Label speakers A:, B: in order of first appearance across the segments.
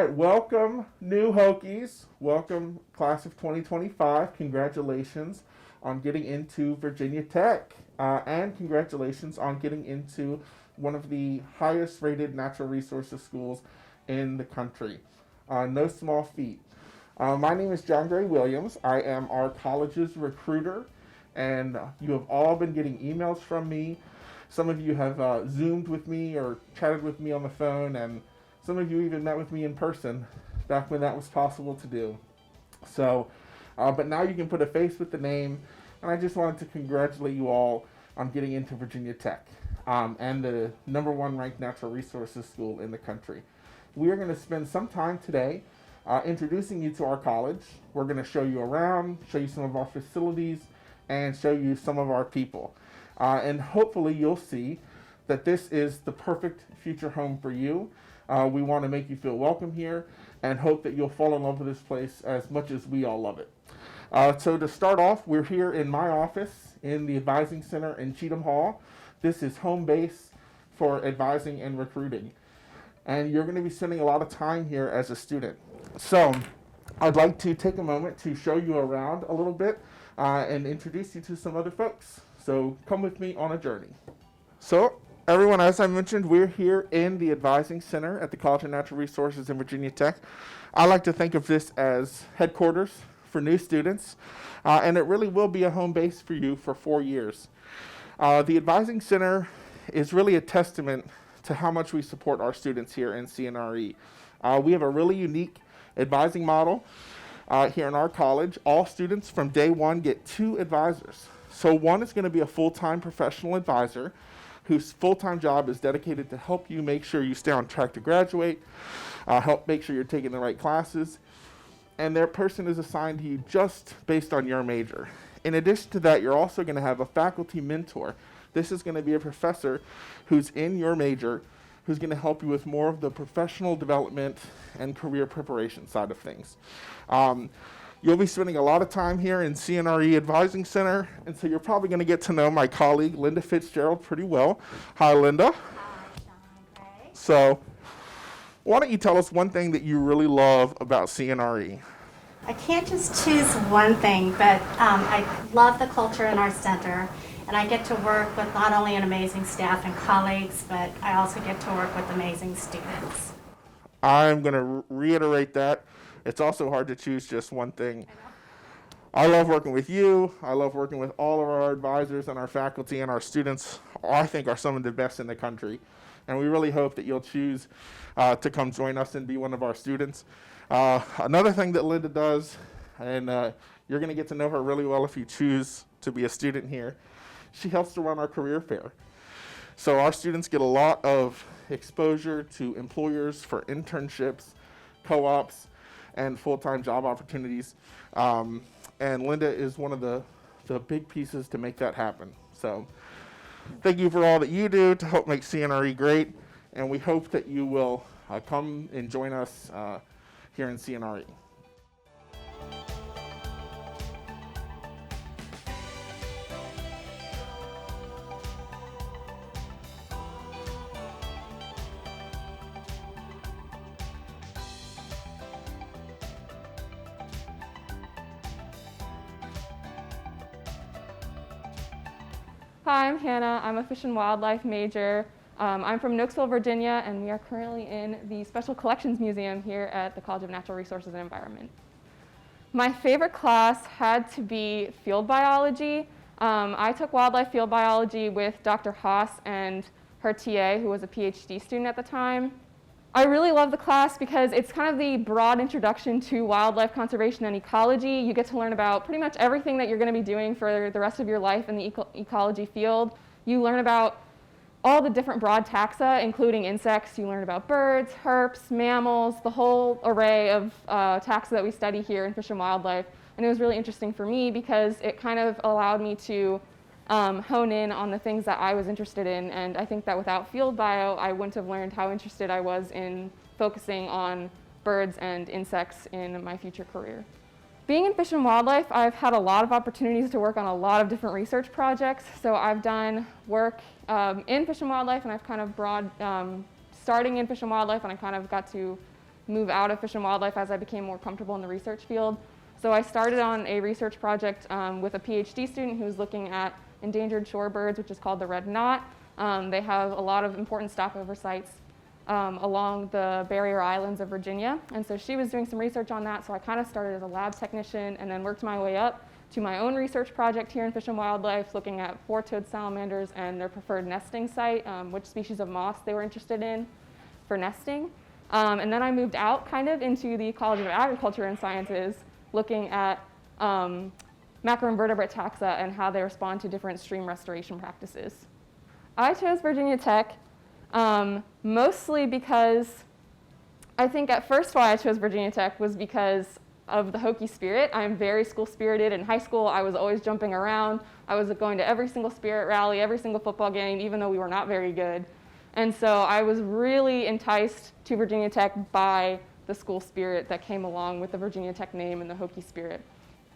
A: right, welcome new Hokies. Welcome class of 2025. Congratulations on getting into Virginia Tech. And congratulations on getting into one of the highest rated natural resources schools in the country. No small feat. My name is John Gray Williams. I am our college's recruiter, and you have all been getting emails from me. Some of you have Zoomed with me or chatted with me on the phone, and some of you even met with me in person back when that was possible to do. So, but now you can put a face with the name, and I just wanted to congratulate you all on getting into Virginia Tech and the #1 ranked natural resources school in the country. We are going to spend some time today introducing you to our college. We're going to show you around, show you some of our facilities, and show you some of our people. And hopefully you'll see that this is the perfect future home for you. We want to make you feel welcome here and hope that you'll fall in love with this place as much as we all love it. So to start off, we're here in my office in the Advising Center in Cheatham Hall. This is home base for advising and recruiting. And you're going to be spending a lot of time here as a student. So I'd like to take a moment to show you around a little bit and introduce you to some other folks. So come with me on a journey. So everyone, as I mentioned, we're here in the Advising Center at the College of Natural Resources in Virginia Tech. I like to think of this as headquarters for new students, and it really will be a home base for you for 4 years. The Advising Center is really a testament to how much we support our students here in CNRE. We have a really unique advising model here in our college. All students from day one get 2 advisors. So one is going to be a full-time professional advisor whose full-time job is dedicated to help you make sure you stay on track to graduate, help make sure you're taking the right classes, and their person is assigned to you just based on your major. In addition to that, you're also going to have a faculty mentor. This is going to be a professor who's in your major, who's going to help you with more of the professional development and career preparation side of things. You'll be spending a lot of time here in CNRE Advising Center, and so you're probably going to get to know my colleague, Linda Fitzgerald, pretty well. Hi, Linda.
B: Hi, John Gray.
A: So, why don't you tell us one thing that you really love about CNRE?
B: I can't just choose one thing, but I love the culture in our center, and I get to work with not only an amazing staff and colleagues, but I also get to work with amazing students.
A: I'm going to reiterate that. It's also hard to choose just one thing. I love working with you. I love working with all of our advisors and our faculty, and our students, I think, are some of the best in the country. And we really hope that you'll choose to come join us and be one of our students. Another thing that Linda does, and you're going to get to know her really well if you choose to be a student here, she helps to run our career fair. So our students get a lot of exposure to employers for internships, co-ops, and full-time job opportunities. And Linda is one of the big pieces to make that happen. So thank you for all that you do to help make CNRE great, and we hope that you will come and join us here in CNRE.
C: Hi, I'm Hannah. I'm a fish and wildlife major. I'm from Nooksville, Virginia, and we are currently in the Special Collections Museum here at the College of Natural Resources and Environment. My favorite class had to be field biology. I took wildlife field biology with Dr. Haas and her TA, who was a PhD student at the time. I really love the class because it's kind of the broad introduction to wildlife conservation and ecology. You get to learn about pretty much everything that you're going to be doing for the rest of your life in the ecology field. You learn about all the different broad taxa, including insects. You learn about birds, herps, mammals, the whole array of taxa that we study here in Fish and Wildlife. And it was really interesting for me because it kind of allowed me to hone in on the things that I was interested in, and I think that without field bio, I wouldn't have learned how interested I was in focusing on birds and insects in my future career. Being in Fish and Wildlife, I've had a lot of opportunities to work on a lot of different research projects. So I've done work in Fish and Wildlife, and I've kind of starting in Fish and Wildlife, and I kind of got to move out of fish and wildlife as I became more comfortable in the research field. So I started on a research project with a PhD student who was looking at endangered shorebirds, which is called the red knot. They have a lot of important stopover sites along the barrier islands of Virginia. And so she was doing some research on that, so I kind of started as a lab technician and then worked my way up to my own research project here in Fish and Wildlife, looking at four-toed salamanders and their preferred nesting site, which species of moss they were interested in for nesting. And then I moved out kind of into the College of Agriculture and Sciences, looking at macroinvertebrate taxa and how they respond to different stream restoration practices. I chose Virginia Tech mostly because I think at first why I chose Virginia Tech was because of the Hokie spirit. I'm very school spirited. In high school, I was always jumping around. I was going to every single spirit rally, every single football game, even though we were not very good. And so I was really enticed to Virginia Tech by the school spirit that came along with the Virginia Tech name and the Hokie spirit.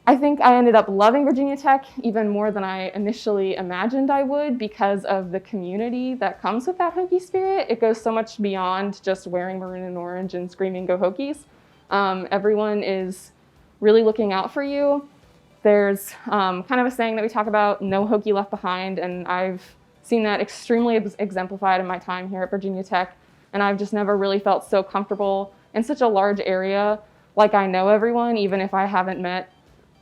C: I think I ended up loving Virginia Tech even more than I initially imagined I would because of the community that comes with that Hokie spirit. It goes so much beyond just wearing maroon and orange and screaming "Go Hokies." Everyone is really looking out for you. There's kind of a saying that we talk about, no Hokie left behind, and I've seen that extremely exemplified in my time here at Virginia Tech, and I've just never really felt so comfortable in such a large area, like I know everyone, even if I haven't met,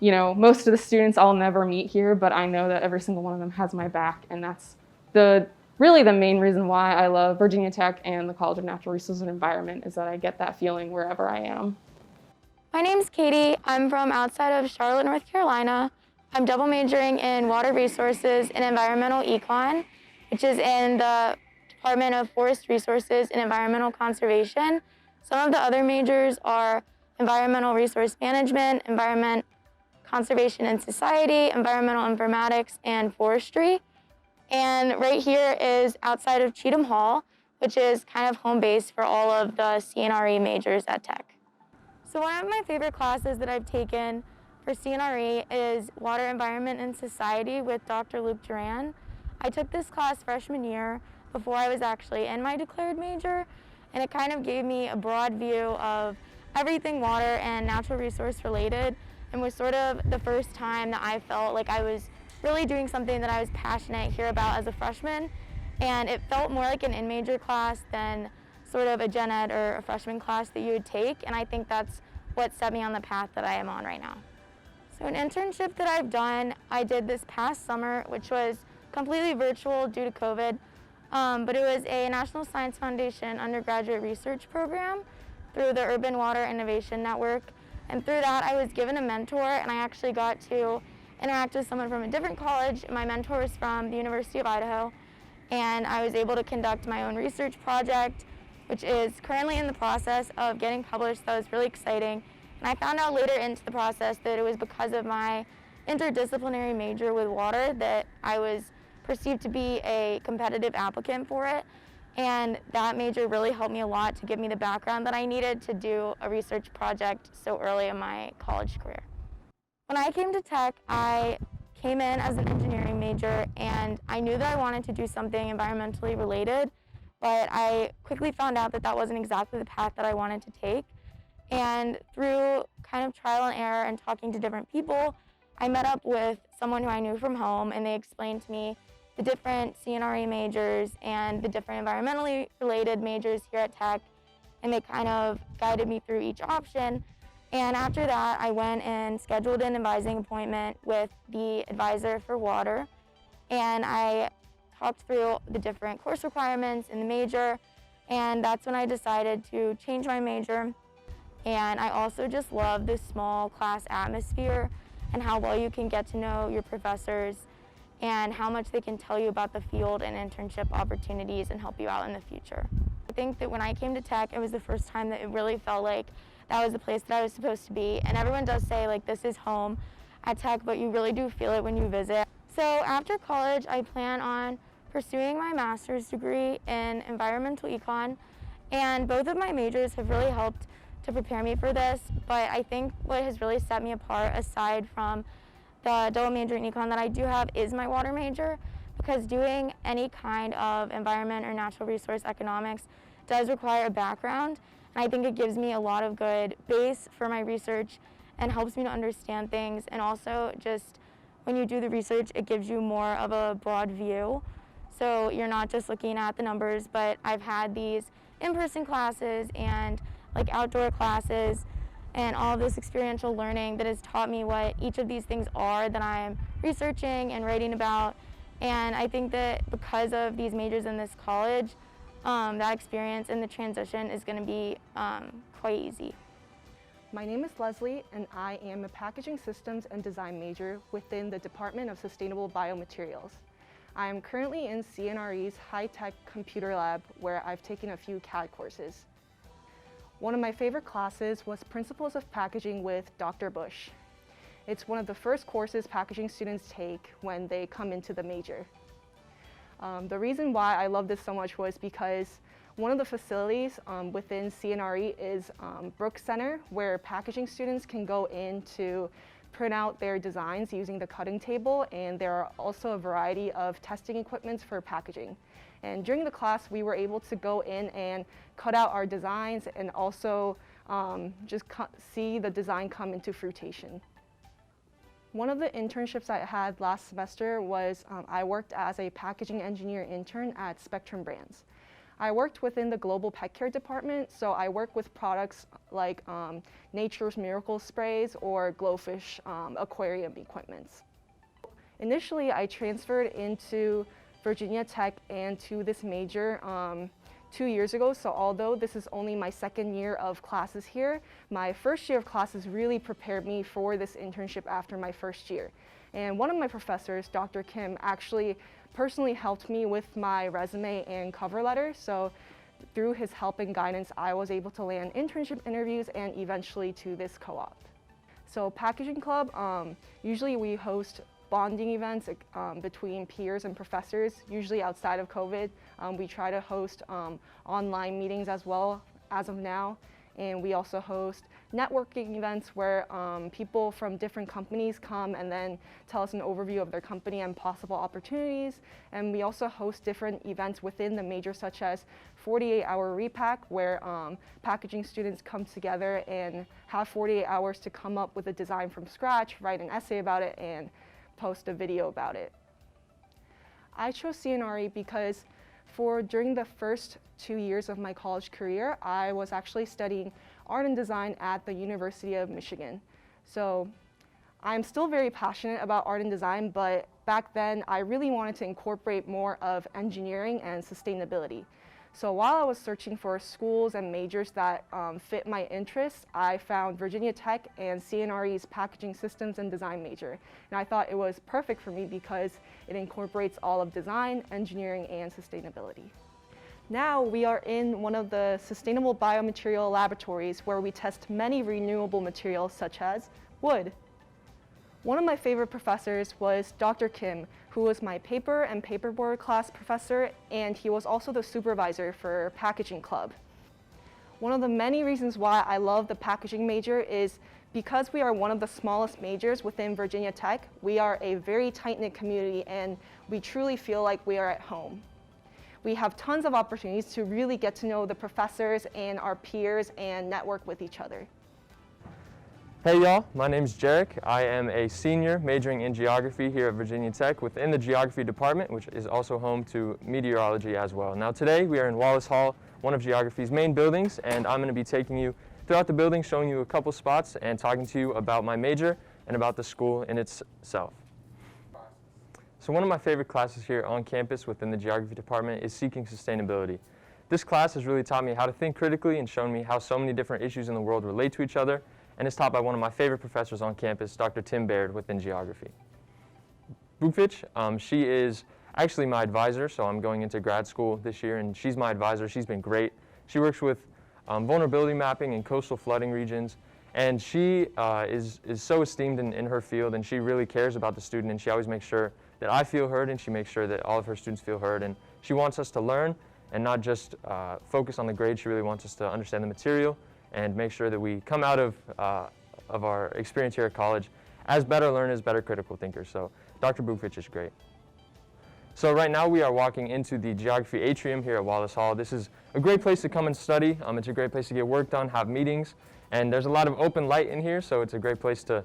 C: most of the students I'll never meet here, but I know that every single one of them has my back, and that's really the main reason why I love Virginia Tech and the College of Natural Resources and Environment, is that I get that feeling wherever I am.
D: My name's Katie. I'm from outside of Charlotte, North Carolina. I'm double majoring in water resources and environmental econ, which is in the Department of Forest Resources and Environmental Conservation. Some of the other majors are environmental resource management, environment conservation and society, environmental informatics, and forestry. And right here is outside of Cheatham Hall, which is kind of home base for all of the CNRE majors at Tech. So one of my favorite classes that I've taken for CNRE is Water, Environment, and Society with Dr. Luke Duran. I took this class freshman year before I was actually in my declared major, and it kind of gave me a broad view of everything water and natural resource related, and was sort of the first time that I felt like I was really doing something that I was passionate here about as a freshman, and it felt more like an in-major class than sort of a gen ed or a freshman class that you would take, and I think that's what set me on the path that I am on right now. So an internship that I've done, I did this past summer, which was completely virtual due to COVID, but it was a National Science Foundation undergraduate research program through the Urban Water Innovation Network, and through that I was given a mentor, and I actually got to interact with someone from a different college. My mentor was from the University of Idaho, and I was able to conduct my own research project, which is currently in the process of getting published. That was really exciting. And I found out later into the process that it was because of my interdisciplinary major with water that I was perceived to be a competitive applicant for it. And that major really helped me a lot to give me the background that I needed to do a research project so early in my college career. When I came to Tech, I came in as an engineering major, and I knew that I wanted to do something environmentally related, but I quickly found out that that wasn't exactly the path that I wanted to take. And through kind of trial and error and talking to different people, I met up with someone who I knew from home, and they explained to me the different CNRE majors and the different environmentally related majors here at Tech, and they kind of guided me through each option. And after that, I went and scheduled an advising appointment with the advisor for water, and I talked through the different course requirements in the major, and that's when I decided to change my major. And I also just love this small class atmosphere and how well you can get to know your professors and how much they can tell you about the field and internship opportunities and help you out in the future. I think that when I came to Tech, it was the first time that it really felt like that was the place that I was supposed to be. And everyone does say, like, this is home at Tech, but you really do feel it when you visit. So after college, I plan on pursuing my master's degree in environmental econ, and both of my majors have really helped to prepare me for this. But I think what has really set me apart, aside from the double major in econ that I do have, is my water major, because doing any kind of environment or natural resource economics does require a background. And I think it gives me a lot of good base for my research and helps me to understand things. And also just when you do the research, it gives you more of a broad view. So you're not just looking at the numbers, but I've had these in-person classes and like outdoor classes and all this experiential learning that has taught me what each of these things are that I'm researching and writing about. And I think that because of these majors in this college, that experience and the transition is going to be quite easy.
E: My name is Leslie, and I am a packaging systems and design major within the Department of Sustainable Biomaterials. I am currently in CNRE's high-tech computer lab, where I've taken a few CAD courses. One of my favorite classes was Principles of Packaging with Dr. Bush. It's one of the first courses packaging students take when they come into the major. The reason why I love this so much was because one of the facilities within CNRE is Brooks Center, where packaging students can go in to print out their designs using the cutting table, and there are also a variety of testing equipments for packaging. And during the class, we were able to go in and cut out our designs and also see the design come into fruition. One of the internships I had last semester was I worked as a packaging engineer intern at Spectrum Brands. I worked within the global pet care department, so I work with products like Nature's Miracle sprays or Glowfish aquarium equipments. Initially, I transferred into Virginia Tech and to this major 2 years ago, so although this is only my second year of classes here, my first year of classes really prepared me for this internship after my first year. And one of my professors, Dr. Kim, actually personally helped me with my resume and cover letter, so through his help and guidance, I was able to land internship interviews and eventually to this co-op. So Packaging Club, usually we host bonding events between peers and professors, usually outside of COVID. We try to host online meetings as well as of now. And we also host networking events where people from different companies come and then tell us an overview of their company and possible opportunities. And we also host different events within the major, such as 48-hour repack, where packaging students come together and have 48 hours to come up with a design from scratch, write an essay about it, and post a video about it. I chose CNRE because during the first 2 years of my college career, I was actually studying art and design at the University of Michigan. So I'm still very passionate about art and design, but back then I really wanted to incorporate more of engineering and sustainability. So while I was searching for schools and majors that fit my interests, I found Virginia Tech and CNRE's Packaging Systems and Design major. And I thought it was perfect for me because it incorporates all of design, engineering, and sustainability. Now we are in one of the sustainable biomaterial laboratories where we test many renewable materials such as wood. One of my favorite professors was Dr. Kim, who was my paper and paperboard class professor, and he was also the supervisor for Packaging Club. One of the many reasons why I love the packaging major is because we are one of the smallest majors within Virginia Tech. We are a very tight-knit community, and we truly feel like we are at home. We have tons of opportunities to really get to know the professors and our peers and network with each other.
F: Hey y'all, my name's Jarek. I am a senior majoring in geography here at Virginia Tech within the geography department, which is also home to meteorology as well. Now today we are in Wallace Hall, one of geography's main buildings, and I'm going to be taking you throughout the building, showing you a couple spots and talking to you about my major and about the school in itself. So one of my favorite classes here on campus within the geography department is Seeking Sustainability. This class has really taught me how to think critically and shown me how so many different issues in the world relate to each other, and is taught by one of my favorite professors on campus, Dr. Tim Baird, within geography. Bukvich, she is actually my advisor, so I'm going into grad school this year, and she's my advisor. She's been great. She works with vulnerability mapping in coastal flooding regions, and she is so esteemed in her field, and she really cares about the student, and she always makes sure that I feel heard, and she makes sure that all of her students feel heard, and she wants us to learn and not just focus on the grade. She really wants us to understand the material and make sure that we come out of our experience here at college as better learners, better critical thinkers. So Dr. Bukvich is great. So right now we are walking into the geography atrium here at Wallace Hall. This is a great place to come and study. It's a great place to get work done, have meetings, and there's a lot of open light in here, so it's a great place to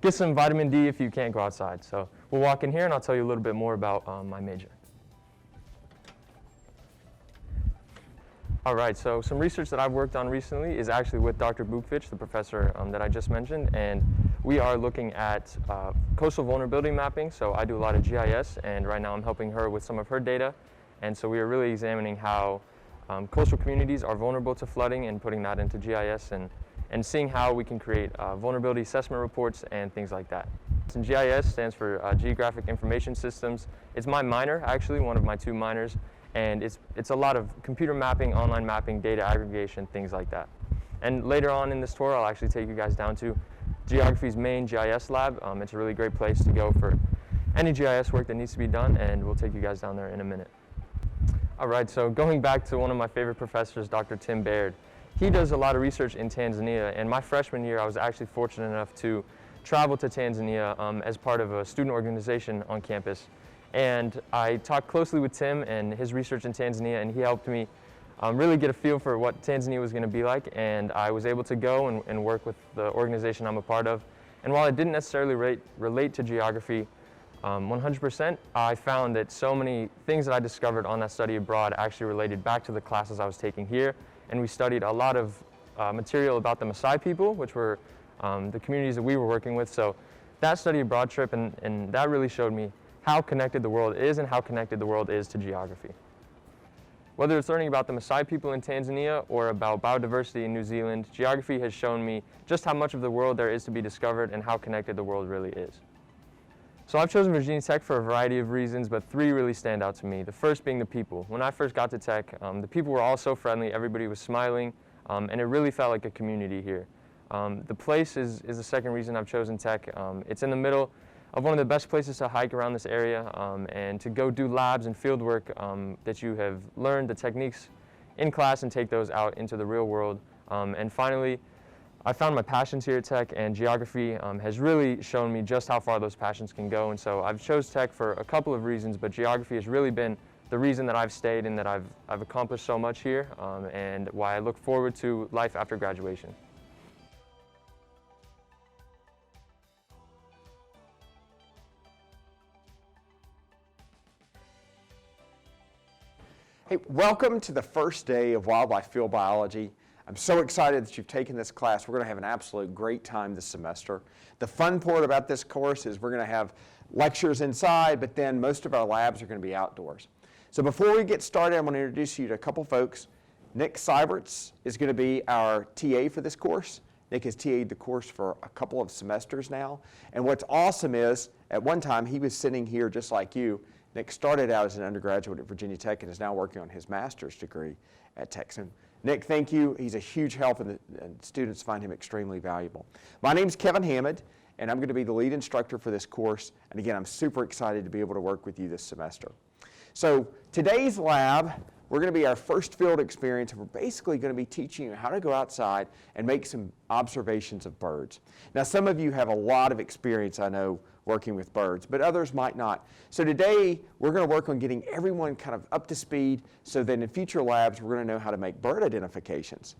F: get some vitamin D if you can't go outside. So we'll walk in here and I'll tell you a little bit more about my major. All right, so some research that I've worked on recently is actually with Dr. Bukvich, the professor that I just mentioned, and we are looking at coastal vulnerability mapping. So I do a lot of GIS, and right now I'm helping her with some of her data, and so we are really examining how coastal communities are vulnerable to flooding and putting that into GIS and seeing how we can create vulnerability assessment reports and things like that. And GIS stands for Geographic Information Systems. It's my minor, actually, one of my 2 minors. And it's a lot of computer mapping, online mapping, data aggregation, things like that. And later on in this tour, I'll actually take you guys down to Geography's main GIS lab. It's a really great place to go for any GIS work that needs to be done, and we'll take you guys down there in a minute. All right, so going back to one of my favorite professors, Dr. Tim Baird. He does a lot of research in Tanzania, and my freshman year, I was actually fortunate enough to travel to Tanzania as part of a student organization on campus. And I talked closely with Tim and his research in Tanzania, and he helped me really get a feel for what Tanzania was going to be like. And I was able to go and work with the organization I'm a part of. And while it didn't necessarily relate to geography 100%, I found that so many things that I discovered on that study abroad actually related back to the classes I was taking here. And we studied a lot of material about the Maasai people, which were the communities that we were working with. So that study abroad trip, and that really showed me how connected the world is and how connected the world is to geography. Whether it's learning about the Maasai people in Tanzania or about biodiversity in New Zealand, geography has shown me just how much of the world there is to be discovered and how connected the world really is. So I've chosen Virginia Tech for a variety of reasons, but 3 really stand out to me. The first being the people. When I first got to Tech, the people were all so friendly, everybody was smiling, and it really felt like a community here. The place is the second reason I've chosen Tech. It's in the middle of one of the best places to hike around this area and to go do labs and field work that you have learned the techniques in class and take those out into the real world. And finally, I found my passions here at Tech, and geography has really shown me just how far those passions can go. And so I've chose Tech for a couple of reasons, but geography has really been the reason that I've stayed and that I've accomplished so much here, and why I look forward to life after graduation.
G: Hey, welcome to the first day of Wildlife Field Biology. I'm so excited that you've taken this class. We're going to have an absolute great time this semester. The fun part about this course is we're going to have lectures inside, but then most of our labs are going to be outdoors. So before we get started, I'm going to introduce you to a couple folks. Nick Seiberts is going to be our TA for this course. Nick has TA'd the course for a couple of semesters now. And what's awesome is, at one time, he was sitting here just like you. Nick started out as an undergraduate at Virginia Tech and is now working on his master's degree at Tech. So Nick, thank you. He's a huge help, and students find him extremely valuable. My name's Kevin Hammond, and I'm going to be the lead instructor for this course. And again, I'm super excited to be able to work with you this semester. So today's lab, we're going to be our first field experience, and we're basically going to be teaching you how to go outside and make some observations of birds. Now, some of you have a lot of experience, I know, working with birds, but others might not. So today, we're going to work on getting everyone kind of up to speed so that in future labs, we're going to know how to make bird identifications.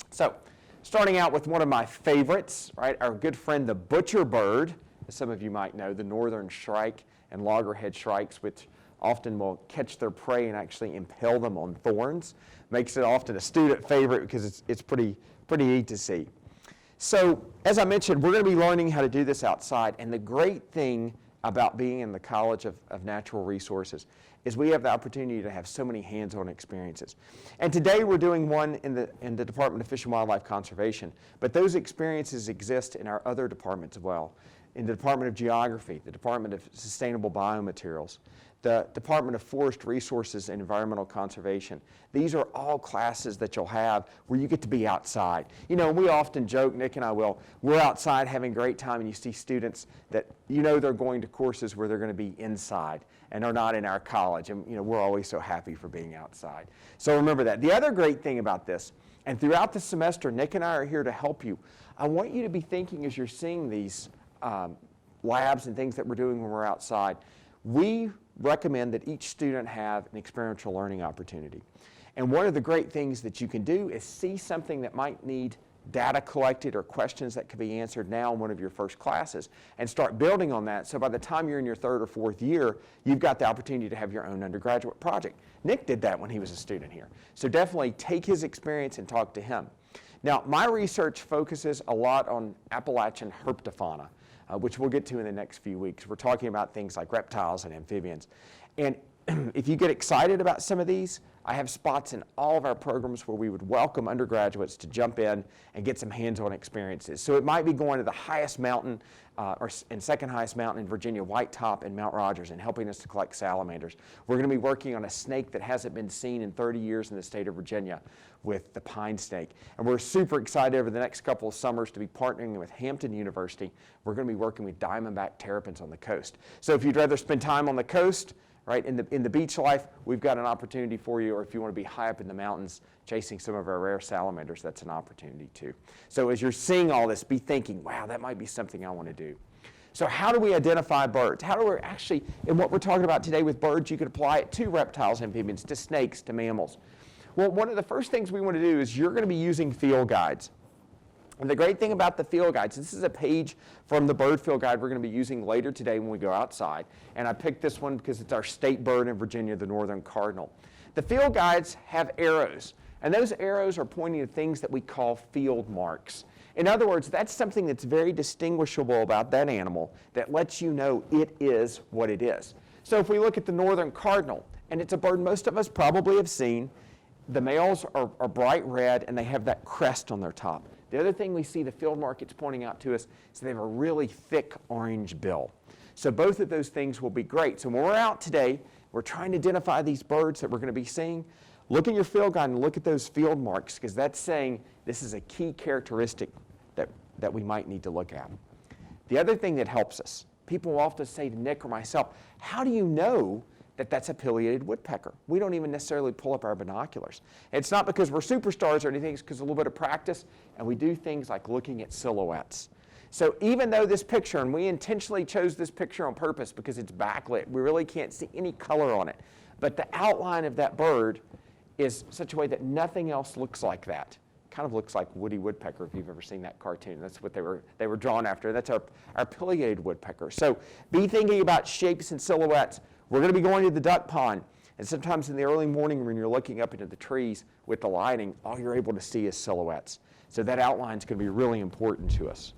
G: So, starting out with one of my favorites, right, our good friend the butcher bird, as some of you might know, the northern shrike and loggerhead shrikes, which often will catch their prey and actually impale them on thorns. Makes it often a student favorite because it's pretty neat to see. So, as I mentioned, we're going to be learning how to do this outside, and the great thing about being in the College of Natural Resources is we have the opportunity to have so many hands-on experiences. And today we're doing one in the Department of Fish and Wildlife Conservation, but those experiences exist in our other departments as well. In the Department of Geography, the Department of Sustainable Biomaterials, the Department of Forest Resources and Environmental Conservation. These are all classes that you'll have where you get to be outside. You know, we often joke, Nick and I will, we're outside having a great time, and you see students that you know they're going to courses where they're going to be inside and are not in our college. And you know, we're always so happy for being outside. So remember that. The other great thing about this, and throughout the semester, Nick and I are here to help you. I want you to be thinking as you're seeing these labs and things that we're doing when we're outside, we recommend that each student have an experiential learning opportunity. And one of the great things that you can do is see something that might need data collected or questions that could be answered now in one of your first classes and start building on that. So by the time you're in your third or fourth year, you've got the opportunity to have your own undergraduate project. Nick did that when he was a student here. So definitely take his experience and talk to him. Now, my research focuses a lot on Appalachian herpetofauna, which we'll get to in the next few weeks. We're talking about things like reptiles and amphibians. And if you get excited about some of these, I have spots in all of our programs where we would welcome undergraduates to jump in and get some hands-on experiences. So it might be going to the highest mountain and second highest mountain in Virginia, White Top and Mount Rogers, and helping us to collect salamanders. We're going to be working on a snake that hasn't been seen in 30 years in the state of Virginia with the pine snake. And we're super excited over the next couple of summers to be partnering with Hampton University. We're going to be working with diamondback terrapins on the coast. So if you'd rather spend time on the coast, right, in the beach life, we've got an opportunity for you, or if you want to be high up in the mountains chasing some of our rare salamanders, that's an opportunity too. So as you're seeing all this, be thinking, wow, that might be something I want to do. So how do we identify birds? How do we actually, and what we're talking about today with birds, you could apply it to reptiles, amphibians, to snakes, to mammals. Well, one of the first things we want to do is you're going to be using field guides. And the great thing about the field guides, this is a page from the bird field guide we're going to be using later today when we go outside. And I picked this one because it's our state bird in Virginia, the northern cardinal. The field guides have arrows, and those arrows are pointing to things that we call field marks. In other words, that's something that's very distinguishable about that animal that lets you know it is what it is. So if we look at the northern cardinal, and it's a bird most of us probably have seen, the males are bright red and they have that crest on their top. The other thing we see the field markets pointing out to us is they have a really thick orange bill. So both of those things will be great. So when we're out today, we're trying to identify these birds that we're going to be seeing. Look at your field guide and look at those field marks, because that's saying this is a key characteristic that we might need to look at. The other thing that helps us, people will often say to Nick or myself, how do you know that that's a pileated woodpecker? We don't even necessarily pull up our binoculars. It's not because we're superstars or anything, it's because a little bit of practice, and we do things like looking at silhouettes. So even though this picture, and we intentionally chose this picture on purpose because it's backlit, we really can't see any color on it, but the outline of that bird is such a way that nothing else looks like that. Kind of looks like Woody Woodpecker, if you've ever seen that cartoon. That's what they were drawn after. That's our pileated woodpecker. So be thinking about shapes and silhouettes. We're going to be going to the duck pond, and sometimes in the early morning when you're looking up into the trees with the lighting, all you're able to see is silhouettes. So that outline is going to be really important to us.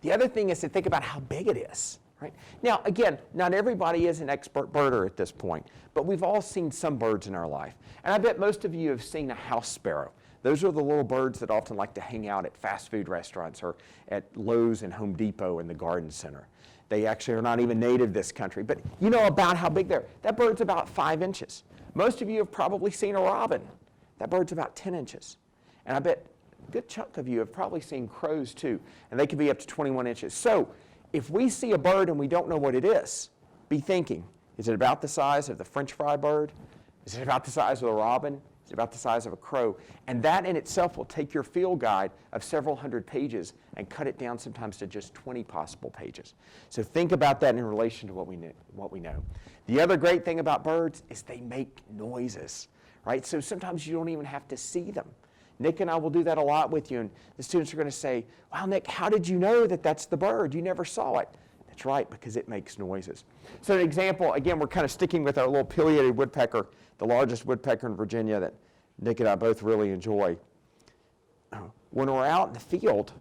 G: The other thing is to think about how big it is. Right? Now, again, not everybody is an expert birder at this point, but we've all seen some birds in our life. And I bet most of you have seen a house sparrow. Those are the little birds that often like to hang out at fast food restaurants or at Lowe's and Home Depot in the garden center. They actually are not even native to this country, but you know about how big they're. That bird's about 5 inches. Most of you have probably seen a robin. That bird's about 10 inches. And I bet a good chunk of you have probably seen crows too, and they can be up to 21 inches. So if we see a bird and we don't know what it is, be thinking, is it about the size of the French fry bird? Is it about the size of a robin? Is it about the size of a crow? And that in itself will take your field guide of several hundred pages and cut it down sometimes to just 20 possible pages. So think about that in relation to what we know. The other great thing about birds is they make noises, right? So sometimes you don't even have to see them. Nick and I will do that a lot with you, and the students are going to say, wow, Nick, how did you know that that's the bird? You never saw it. That's right, because it makes noises. So an example, again, we're kind of sticking with our little pileated woodpecker, the largest woodpecker in Virginia that Nick and I both really enjoy. When we're out in the field,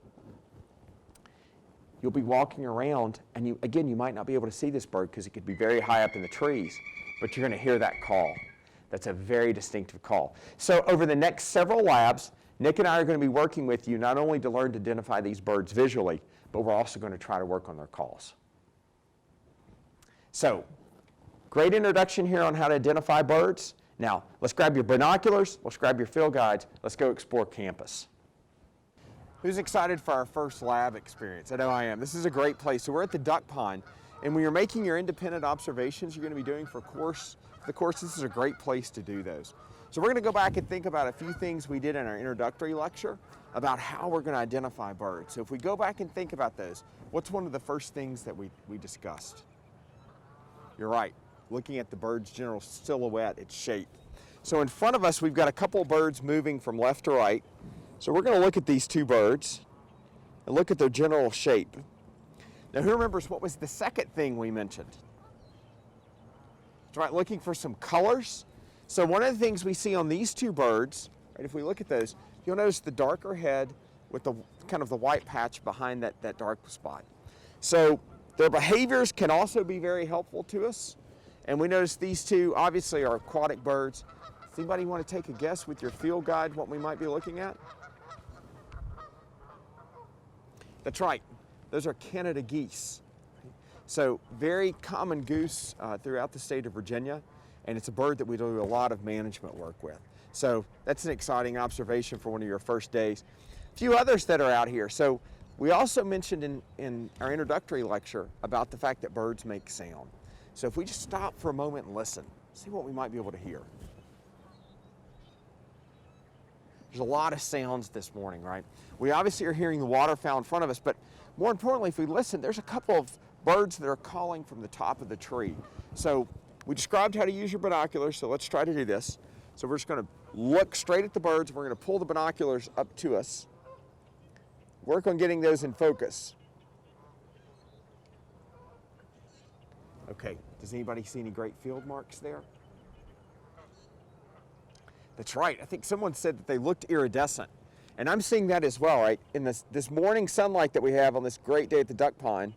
G: you'll be walking around, and you might not be able to see this bird because it could be very high up in the trees, but you're going to hear that call. That's a very distinctive call. So over the next several labs, Nick and I are going to be working with you not only to learn to identify these birds visually, but we're also going to try to work on their calls. So, great introduction here on how to identify birds. Now, let's grab your binoculars, let's grab your field guides, let's go explore campus. Who's excited for our first lab experience? I know I am. This is a great place. So we're at the duck pond, and when you're making your independent observations you're going to be doing for the course, this is a great place to do those. So we're going to go back and think about a few things we did in our introductory lecture about how we're going to identify birds. So if we go back and think about those, what's one of the first things that we discussed? You're right, looking at the bird's general silhouette, its shape. So in front of us, we've got a couple birds moving from left to right. So we're going to look at these two birds and look at their general shape. Now, who remembers what was the second thing we mentioned? That's right, looking for some colors. So one of the things we see on these two birds, right, if we look at those, you'll notice the darker head with the kind of the white patch behind that dark spot. So their behaviors can also be very helpful to us. And we notice these two obviously are aquatic birds. Does anybody want to take a guess with your field guide what we might be looking at? That's right, those are Canada geese. So very common goose throughout the state of Virginia, and it's a bird that we do a lot of management work with. So that's an exciting observation for one of your first days. A few others that are out here. So we also mentioned in our introductory lecture about the fact that birds make sound. So if we just stop for a moment and listen, see what we might be able to hear. There's a lot of sounds this morning, right? We obviously are hearing the waterfowl in front of us, but more importantly, if we listen, there's a couple of birds that are calling from the top of the tree. So we described how to use your binoculars, so let's try to do this. So we're just going to look straight at the birds. We're going to pull the binoculars up to us. Work on getting those in focus. Okay, does anybody see any great field marks there? That's right, I think someone said that they looked iridescent. And I'm seeing that as well, right? In this morning sunlight that we have on this great day at the duck pond,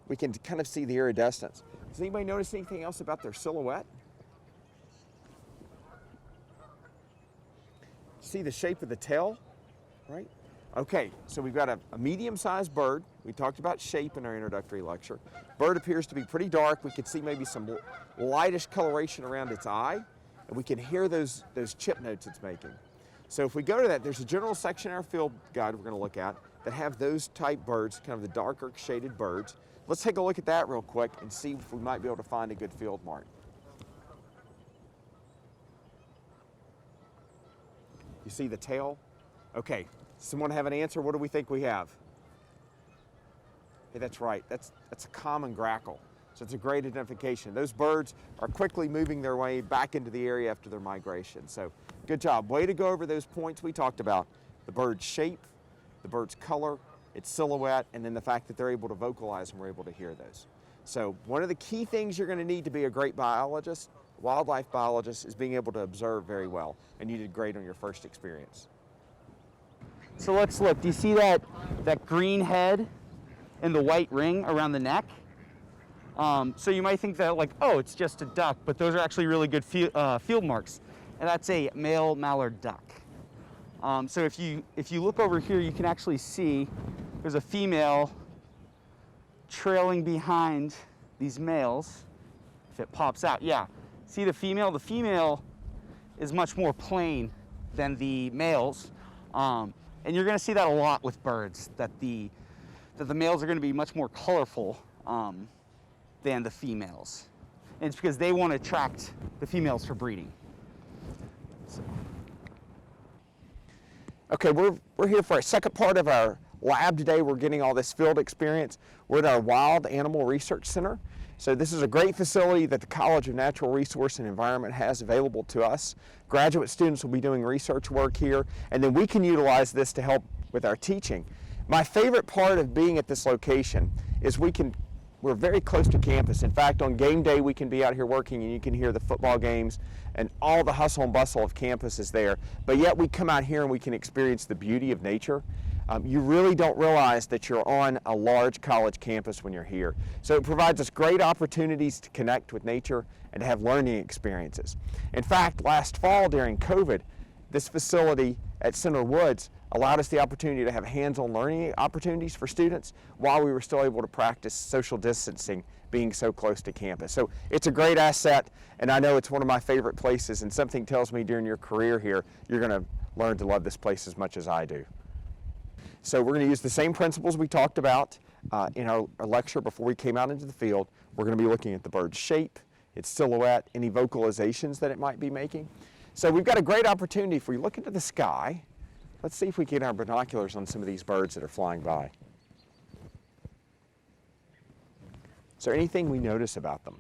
G: we can kind of see the iridescence. Does anybody notice anything else about their silhouette? See the shape of the tail, right? Okay, so we've got a medium-sized bird. We talked about shape in our introductory lecture. Bird appears to be pretty dark. We could see maybe some lightish coloration around its eye, and we can hear those chip notes it's making. So if we go to that, there's a general section in our field guide we're going to look at that have those type birds, kind of the darker shaded birds. Let's take a look at that real quick and see if we might be able to find a good field mark. You see the tail? Okay, someone have an answer? What do we think we have? Hey, that's right, that's a common grackle. So it's a great identification. Those birds are quickly moving their way back into the area after their migration. So good job. Way to go over those points we talked about. The bird's shape, the bird's color, its silhouette, and then the fact that they're able to vocalize and we're able to hear those. So one of the key things you're going to need to be a great biologist, wildlife biologist, is being able to observe very well. And you did great on your first experience.
H: So let's look. Do you see that green head and the white ring around the neck? So you might think that, like, oh, it's just a duck, but those are actually really good field marks. And that's a male mallard duck. So if you look over here, you can actually see there's a female trailing behind these males. If it pops out, yeah. See the female? The female is much more plain than the males. And you're going to see that a lot with birds, that the males are going to be much more colorful than the females. And it's because they want to attract the females for breeding. So.
G: Okay, we're here for a second part of our lab today. We're getting all this field experience. We're at our Wild Animal Research Center. So this is a great facility that the College of Natural Resource and Environment has available to us. Graduate students will be doing research work here, and then we can utilize this to help with our teaching. My favorite part of being at this location is we're very close to campus. In fact, on game day, we can be out here working and you can hear the football games and all the hustle and bustle of campus is there. But yet we come out here and we can experience the beauty of nature. You really don't realize that you're on a large college campus when you're here. So it provides us great opportunities to connect with nature and to have learning experiences. In fact, last fall during COVID, this facility at Center Woods allowed us the opportunity to have hands-on learning opportunities for students while we were still able to practice social distancing being so close to campus. So it's a great asset, and I know it's one of my favorite places, and something tells me during your career here, you're gonna learn to love this place as much as I do. So we're gonna use the same principles we talked about in our lecture before we came out into the field. We're gonna be looking at the bird's shape, its silhouette, any vocalizations that it might be making. So we've got a great opportunity. If we look into the sky, let's see if we can get our binoculars on some of these birds that are flying by. Is there anything we notice about them?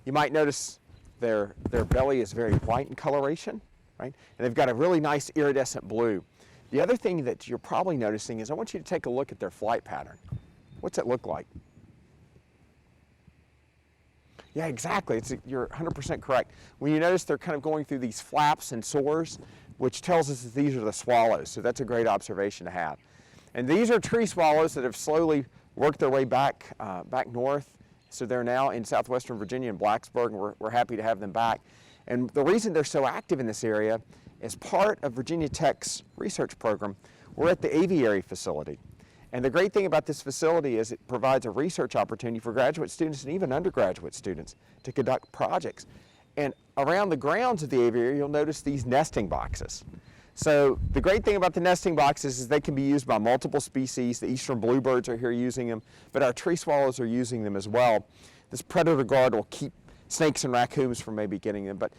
G: You might notice their belly is very white in coloration, right? And they've got a really nice iridescent blue. The other thing that you're probably noticing is I want you to take a look at their flight pattern. What's it look like? Yeah, exactly. You're 100% correct. When you notice they're kind of going through these flaps and soars, which tells us that these are the swallows. So that's a great observation to have. And these are tree swallows that have slowly worked their way back north. So they're now in southwestern Virginia in Blacksburg, and we're happy to have them back. And the reason they're so active in this area is part of Virginia Tech's research program. We're at the aviary facility. And the great thing about this facility is it provides a research opportunity for graduate students and even undergraduate students to conduct projects. And around the grounds of the aviary, you'll notice these nesting boxes. So the great thing about the nesting boxes is they can be used by multiple species. The eastern bluebirds are here using them, but our tree swallows are using them as well. This predator guard will keep snakes and raccoons from maybe getting them. But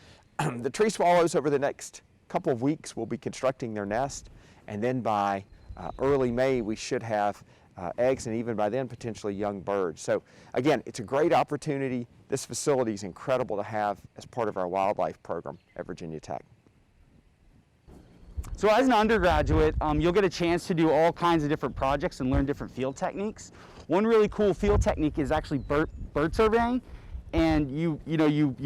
G: the tree swallows over the next couple of weeks will be constructing their nest, and then by early May, we should have eggs, and even by then, potentially young birds. So again, it's a great opportunity. This facility is incredible to have as part of our wildlife program at Virginia Tech.
H: So as an undergraduate, you'll get a chance to do all kinds of different projects and learn different field techniques. One really cool field technique is actually bird surveying. And you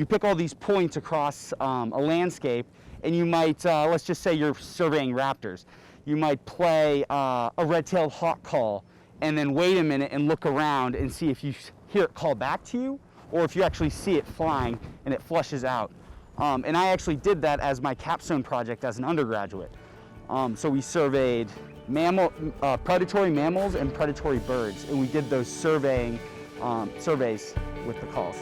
H: pick all these points across a landscape, and you might, let's just say you're surveying raptors. You might play a red-tailed hawk call and then wait a minute and look around and see if you hear it call back to you or if you actually see it flying and it flushes out. And I actually did that as my capstone project as an undergraduate. So we surveyed predatory mammals and predatory birds, and we did those surveys with the calls.